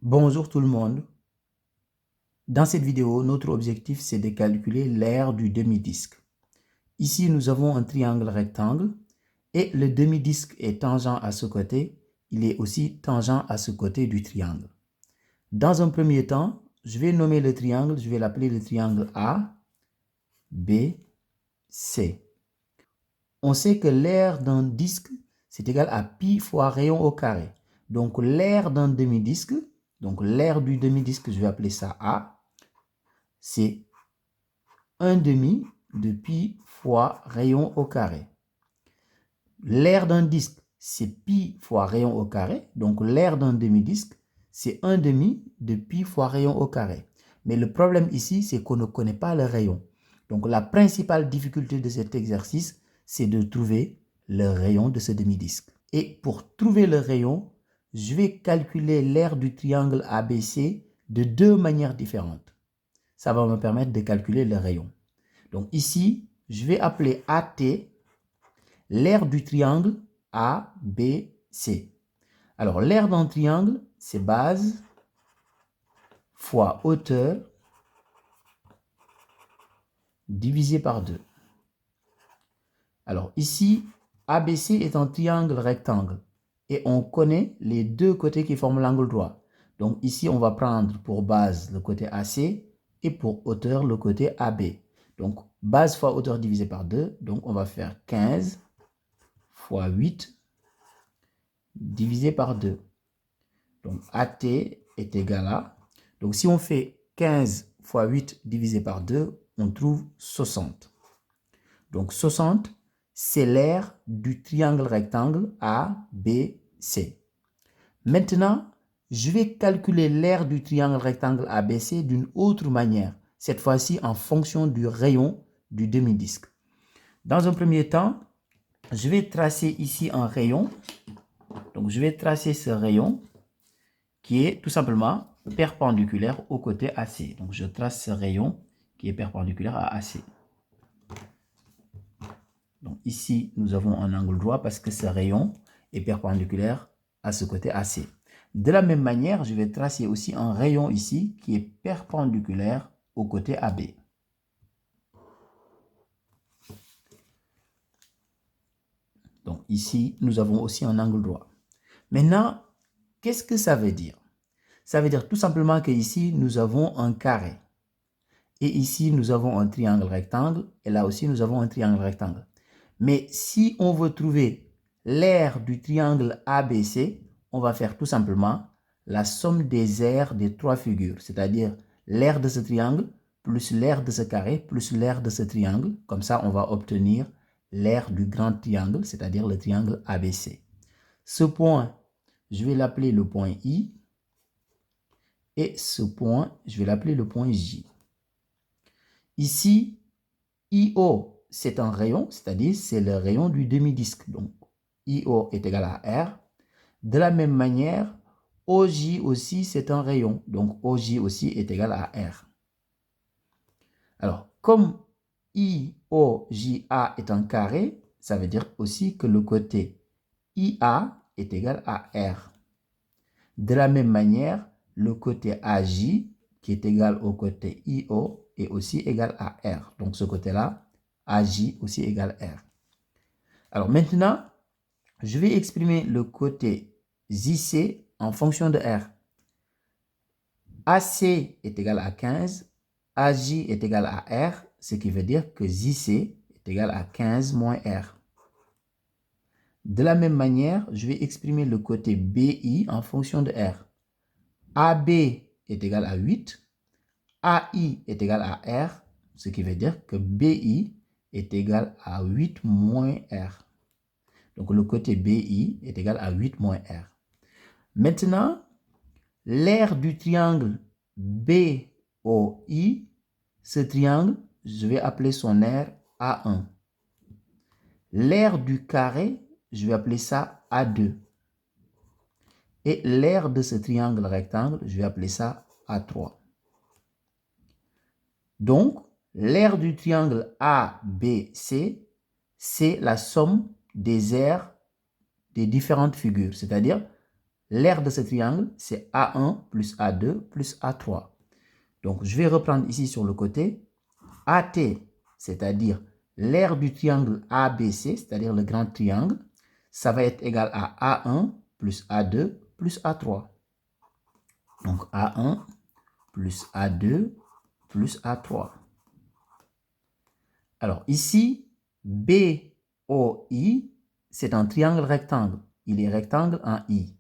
Bonjour tout le monde. Dans cette vidéo, notre objectif c'est de calculer l'aire du demi-disque. Ici, nous avons un triangle rectangle et le demi-disque est tangent à ce côté. Il est aussi tangent à ce côté du triangle. Dans un premier temps, je vais nommer le triangle, je vais l'appeler le triangle A, B, C. On sait que l'aire d'un disque, c'est égal à pi fois rayon au carré. Donc l'aire d'un demi-disque, donc l'aire du demi-disque, je vais appeler ça A, c'est 1 demi de pi fois rayon au carré. L'aire d'un disque, c'est pi fois rayon au carré. Donc l'aire d'un demi-disque, c'est 1 demi de pi fois rayon au carré. Mais le problème ici, c'est qu'on ne connaît pas le rayon. Donc la principale difficulté de cet exercice, c'est de trouver le rayon de ce demi-disque. Et pour trouver le rayon, je vais calculer l'aire du triangle ABC de deux manières différentes. Ça va me permettre de calculer le rayon. Donc ici, je vais appeler AT l'aire du triangle ABC. Alors l'aire d'un triangle, c'est base fois hauteur divisé par 2. Alors ici, ABC est un triangle rectangle et on connaît les deux côtés qui forment l'angle droit. Donc ici, on va prendre pour base le côté AC et pour hauteur le côté AB. Donc base fois hauteur divisé par 2, donc on va faire 15 fois 8 divisé par 2. Donc AT est égal à... Donc si on fait 15 fois 8 divisé par 2, on trouve 60. Donc 60, c'est l'aire du triangle rectangle ABC. Maintenant, je vais calculer l'aire du triangle rectangle ABC d'une autre manière, cette fois-ci en fonction du rayon du demi-disque. Dans un premier temps, je vais tracer ici un rayon. Donc je vais tracer ce rayon qui est tout simplement perpendiculaire au côté AC. Donc je trace ce rayon qui est perpendiculaire à AC. Donc ici, nous avons un angle droit parce que ce rayon est perpendiculaire à ce côté AC. De la même manière, je vais tracer aussi un rayon ici qui est perpendiculaire au côté AB. Donc ici, nous avons aussi un angle droit. Maintenant, qu'est-ce que ça veut dire? Ça veut dire tout simplement qu'ici, nous avons un carré. Et ici, nous avons un triangle rectangle. Et là aussi, nous avons un triangle rectangle. Mais si on veut trouver l'aire du triangle ABC, on va faire tout simplement la somme des aires des trois figures. C'est-à-dire l'aire de ce triangle plus l'aire de ce carré plus l'aire de ce triangle. Comme ça, on va obtenir l'aire du grand triangle, c'est-à-dire le triangle ABC. Ce point, je vais l'appeler le point I. Et ce point, je vais l'appeler le point J. Ici, IO, c'est un rayon, c'est-à-dire c'est le rayon du demi-disque. Donc, IO est égal à R. De la même manière, OJ aussi, c'est un rayon. Donc, OJ aussi est égal à R. Alors, comme IOJA est un carré, ça veut dire aussi que le côté IA est égal à R. De la même manière, le côté AJ, qui est égal au côté IO, est aussi égal à R. Donc, ce côté-là, AJ aussi égal R. Alors, maintenant, je vais exprimer le côté JC en fonction de R. AC est égal à 15, AJ est égal à R, ce qui veut dire que JC est égal à 15 moins R. De la même manière, je vais exprimer le côté BI en fonction de R. AB est égal à 8, AI est égal à R, ce qui veut dire que BI est égal à 8 moins R. Donc le côté BI est égal à 8 moins R. Maintenant, l'aire du triangle BOI, ce triangle, je vais appeler son aire A1. L'aire du carré, je vais appeler ça A2. Et l'aire de ce triangle rectangle, je vais appeler ça A3. Donc, l'aire du triangle ABC, c'est la somme des aires des différentes figures. C'est-à-dire, L'aire de ce triangle, c'est A1 plus A2 plus A3. Donc, je vais reprendre ici sur le côté. AT, c'est-à-dire l'aire du triangle ABC, c'est-à-dire le grand triangle, ça va être égal à A1 plus A2 plus A3. Donc, A1 plus A2 plus A3. Alors, ici, BOI, c'est un triangle rectangle. Il est rectangle en I.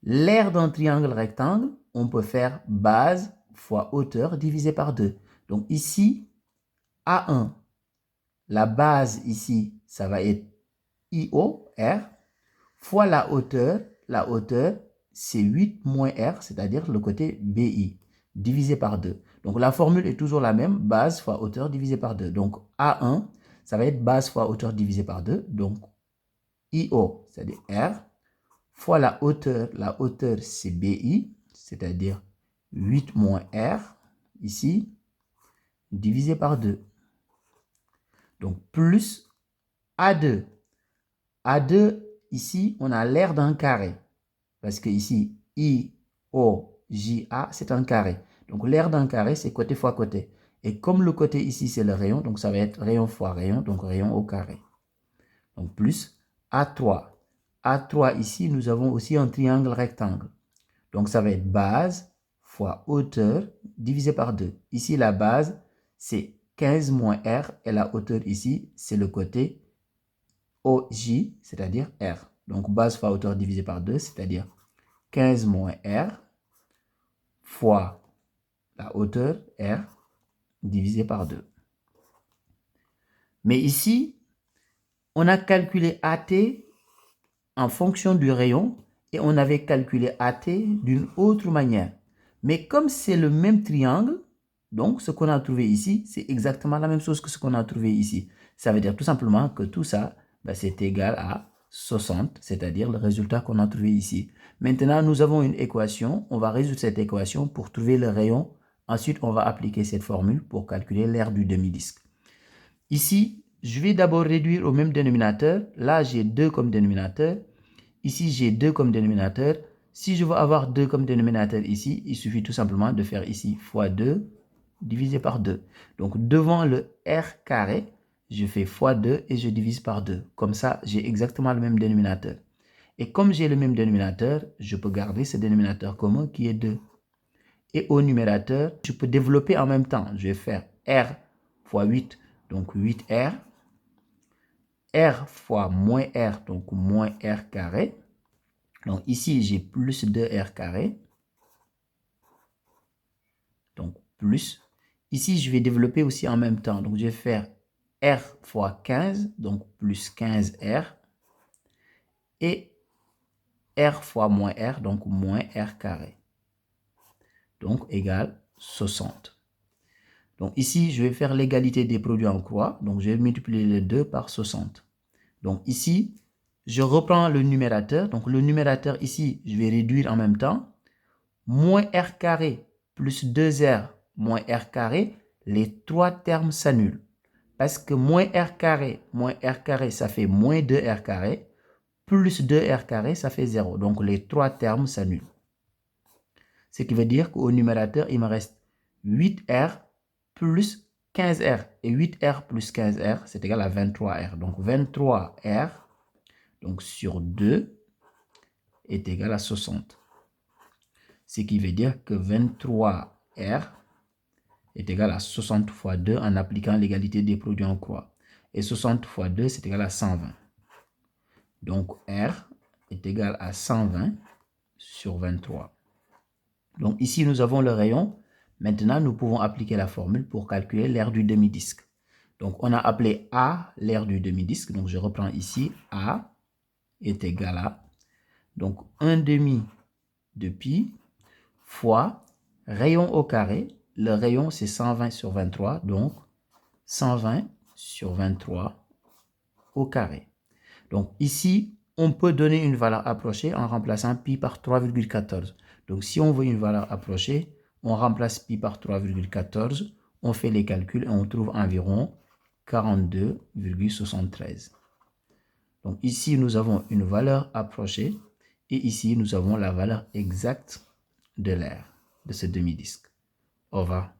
L'aire d'un triangle rectangle, on peut faire base fois hauteur divisé par 2. Donc ici, A1, la base ici, ça va être IO, R, fois la hauteur c'est 8 moins R, c'est-à-dire le côté BI, divisé par 2. Donc la formule est toujours la même, base fois hauteur divisé par 2. Donc A1, ça va être base fois hauteur divisé par 2. Donc IO, c'est-à-dire R, fois la hauteur c'est BI, c'est-à-dire 8 moins R, ici, divisé par 2. Donc plus A2. A2, ici, on a l'aire d'un carré. Parce que ici, IOJA, c'est un carré. Donc l'aire d'un carré, c'est côté fois côté. Et comme le côté ici, c'est le rayon, donc ça va être rayon fois rayon, donc rayon au carré. Donc plus A3. A3, ici, nous avons aussi un triangle rectangle. Donc, ça va être base fois hauteur divisé par 2. Ici, la base, c'est 15 moins R. Et la hauteur ici, c'est le côté OJ, c'est-à-dire R. Donc, base fois hauteur divisé par 2, c'est-à-dire 15 moins R fois la hauteur R divisé par 2. Mais ici, on a calculé AT en fonction du rayon et on avait calculé AT d'une autre manière. Mais comme c'est le même triangle, donc ce qu'on a trouvé ici, c'est exactement la même chose que ce qu'on a trouvé ici. Ça veut dire tout simplement que tout ça, c'est égal à 60, c'est-à-dire le résultat qu'on a trouvé ici. Maintenant, nous avons une équation. On va résoudre cette équation pour trouver le rayon. Ensuite, on va appliquer cette formule pour calculer l'aire du demi-disque. Ici, je vais d'abord réduire au même dénominateur. Là, j'ai 2 comme dénominateur. Ici, j'ai 2 comme dénominateur. Si je veux avoir 2 comme dénominateur ici, il suffit tout simplement de faire ici fois 2 divisé par 2. Donc, devant le R carré, je fais fois 2 et je divise par 2. Comme ça, j'ai exactement le même dénominateur. Et comme j'ai le même dénominateur, je peux garder ce dénominateur commun qui est 2. Et au numérateur, je peux développer en même temps. Je vais faire R fois 8, donc 8R. R fois moins R, donc moins R carré. Donc ici, j'ai plus 2R carré. Donc plus. Ici, je vais développer aussi en même temps. Donc je vais faire R fois 15, donc plus 15R. Et R fois moins R, donc moins R carré. Donc égal 60. Donc ici, je vais faire l'égalité des produits en croix. Donc je vais multiplier les deux par 60. Donc ici, je reprends le numérateur. Donc le numérateur ici, je vais réduire en même temps. Moins R carré plus 2R moins R carré, les trois termes s'annulent. Parce que moins R carré, ça fait moins 2R carré, plus 2R carré, ça fait 0. Donc les trois termes s'annulent. Ce qui veut dire qu'au numérateur, il me reste 8R plus 15R. Et 8R plus 15R, c'est égal à 23R. Donc 23R donc sur 2 est égal à 60. Ce qui veut dire que 23R est égal à 60 fois 2 en appliquant l'égalité des produits en croix. Et 60 fois 2, c'est égal à 120. Donc R est égal à 120 sur 23. Donc ici, nous avons le rayon. Maintenant, nous pouvons appliquer la formule pour calculer l'aire du demi-disque. Donc on a appelé A l'aire du demi-disque. Donc je reprends ici. A est égal à donc 1 demi de pi fois rayon au carré. Le rayon, c'est 120 sur 23. Donc 120 sur 23 au carré. Donc ici, on peut donner une valeur approchée en remplaçant pi par 3,14. Donc si on veut une valeur approchée, on remplace pi par 3,14, on fait les calculs et on trouve environ 42,73. Donc ici, nous avons une valeur approchée Et ici, nous avons la valeur exacte de l'aire de ce demi-disque. Au revoir.